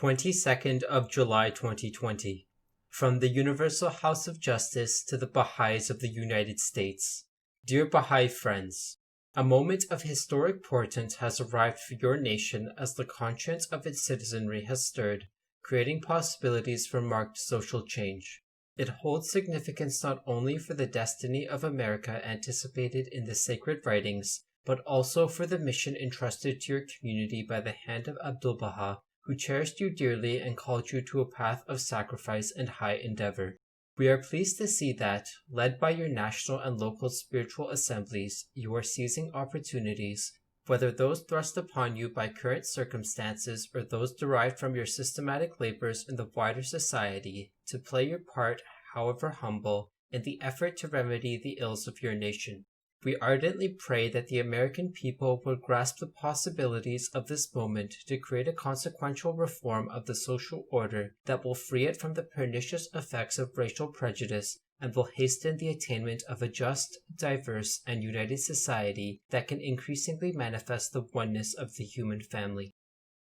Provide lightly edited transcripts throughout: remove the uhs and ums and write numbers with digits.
22nd of July 2020. From the Universal House of Justice to the Baha'is of the United States. Dear Baha'i friends, a moment of historic portent has arrived for your nation as the conscience of its citizenry has stirred, creating possibilities for marked social change. It holds significance not only for the destiny of America anticipated in the sacred writings, but also for the mission entrusted to your community by the hand of Abdu'l-Baha, who cherished you dearly and called you to a path of sacrifice and high endeavor. We are pleased to see that, led by your national and local spiritual assemblies, you are seizing opportunities, whether those thrust upon you by current circumstances or those derived from your systematic labors in the wider society, to play your part, however humble, in the effort to remedy the ills of your nation. We ardently pray that the American people will grasp the possibilities of this moment to create a consequential reform of the social order that will free it from the pernicious effects of racial prejudice and will hasten the attainment of a just, diverse, and united society that can increasingly manifest the oneness of the human family.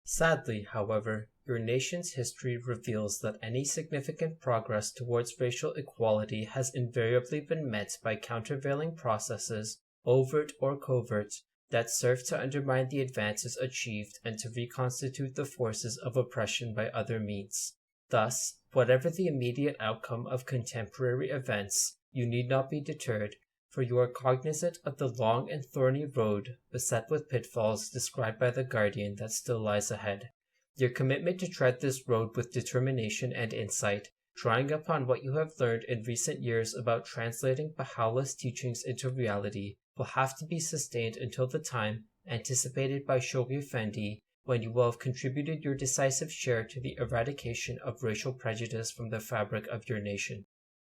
Sadly, however, your nation's history reveals that any significant progress towards racial equality has invariably been met by countervailing processes, overt or covert, that serve to undermine the advances achieved and to reconstitute the forces of oppression by other means. Thus, whatever the immediate outcome of contemporary events, you need not be deterred, for you are cognizant of the long and thorny road, beset with pitfalls described by the Guardian, that still lies ahead. Your commitment to tread this road with determination and insight, drawing upon what you have learned in recent years about translating Baha'u'llah's teachings into reality, will have to be sustained until the time, anticipated by Shoghi Effendi, when you will have contributed your decisive share to the eradication of racial prejudice from the fabric of your nation.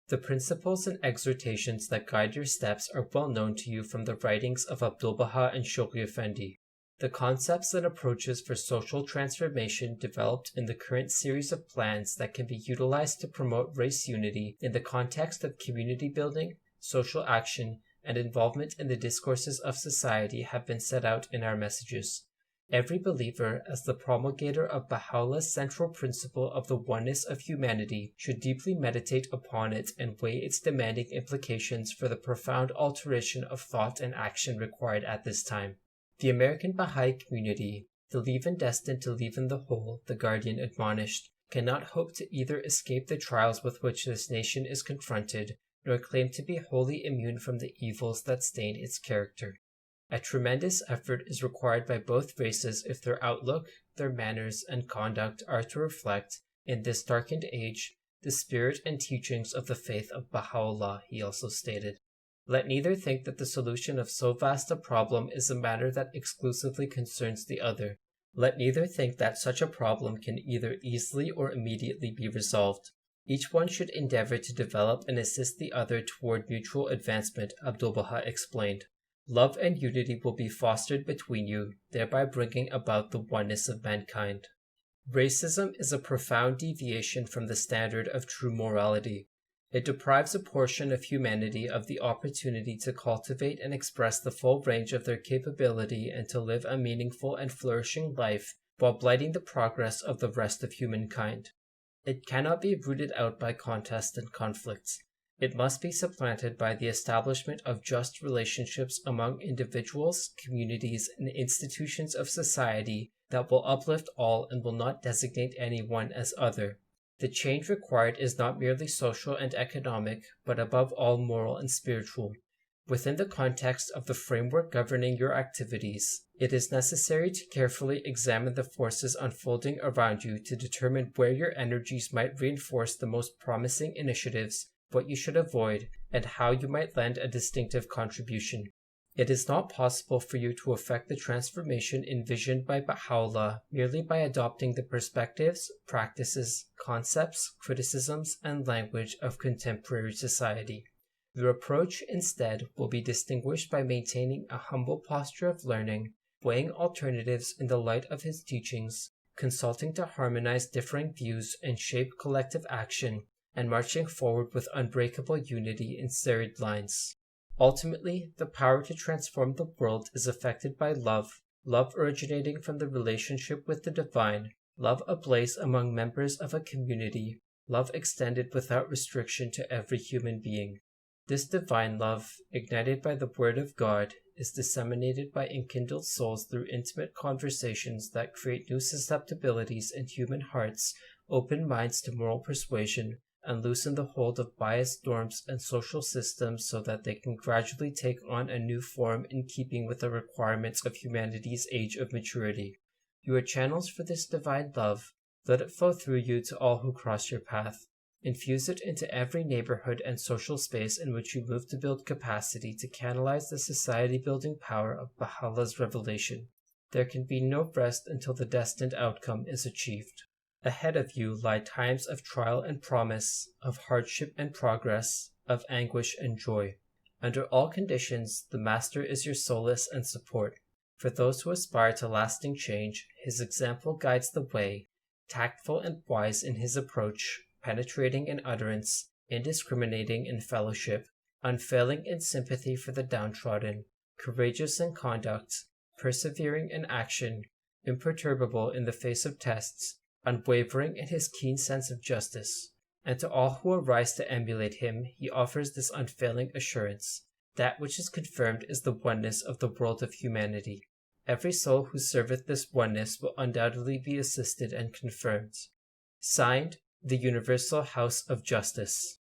The principles and exhortations that guide your steps are well known to you from the writings of Abdu'l-Baha and Shoghi Effendi. The concepts and approaches for social transformation developed in the current series of plans that can be utilized to promote race unity in the context of community building, social action, and involvement in the discourses of society have been set out in our messages. Every believer, as the promulgator of Baha'u'llah's central principle of the oneness of humanity, should deeply meditate upon it and weigh its demanding implications for the profound alteration of thought and action required at this time. The American Baha'i community, the leaven destined to leaven the whole, the Guardian admonished, cannot hope to either escape the trials with which this nation is confronted, nor claim to be wholly immune from the evils that stain its character. A tremendous effort is required by both races if their outlook, their manners, and conduct are to reflect, in this darkened age, the spirit and teachings of the faith of Baha'u'llah, he also stated. Let neither think that the solution of so vast a problem is a matter that exclusively concerns the other. Let neither think that such a problem can either easily or immediately be resolved. Each one should endeavor to develop and assist the other toward mutual advancement, Abdu'l-Baha explained. Love and unity will be fostered between you, thereby bringing about the oneness of mankind. Racism is a profound deviation from the standard of true morality. It deprives a portion of humanity of the opportunity to cultivate and express the full range of their capability and to live a meaningful and flourishing life, while blighting the progress of the rest of humankind. It cannot be rooted out by contest and conflicts. It must be supplanted by the establishment of just relationships among individuals, communities, and institutions of society that will uplift all and will not designate anyone as other. The change required is not merely social and economic, but above all moral and spiritual. Within the context of the framework governing your activities, it is necessary to carefully examine the forces unfolding around you to determine where your energies might reinforce the most promising initiatives, what you should avoid, and how you might lend a distinctive contribution. It is not possible for you to effect the transformation envisioned by Baha'u'llah merely by adopting the perspectives, practices, concepts, criticisms, and language of contemporary society. Your approach, instead, will be distinguished by maintaining a humble posture of learning, weighing alternatives in the light of his teachings, consulting to harmonize differing views and shape collective action, and marching forward with unbreakable unity in serried lines. Ultimately, the power to transform the world is affected by love originating from the relationship with the divine, love ablaze among members of a community, love extended without restriction to every human being. This divine love, ignited by the Word of God, is disseminated by enkindled souls through intimate conversations that create new susceptibilities in human hearts, open minds to moral persuasion, and loosen the hold of biased norms and social systems so that they can gradually take on a new form in keeping with the requirements of humanity's age of maturity. You are channels for this divine love. Let it flow through you to all who cross your path. Infuse it into every neighborhood and social space in which you move to build capacity to canalize the society-building power of Baha'u'llah's revelation. There can be no rest until the destined outcome is achieved. Ahead of you lie times of trial and promise, of hardship and progress, of anguish and joy. Under all conditions, the Master is your solace and support. For those who aspire to lasting change, his example guides the way, tactful and wise in his approach, penetrating in utterance, indiscriminating in fellowship, unfailing in sympathy for the downtrodden, courageous in conduct, persevering in action, imperturbable in the face of tests, unwavering in his keen sense of justice. And to all who arise to emulate him, he offers this unfailing assurance: that which is confirmed is the oneness of the world of humanity. Every soul who serveth this oneness will undoubtedly be assisted and confirmed. Signed, the Universal House of Justice.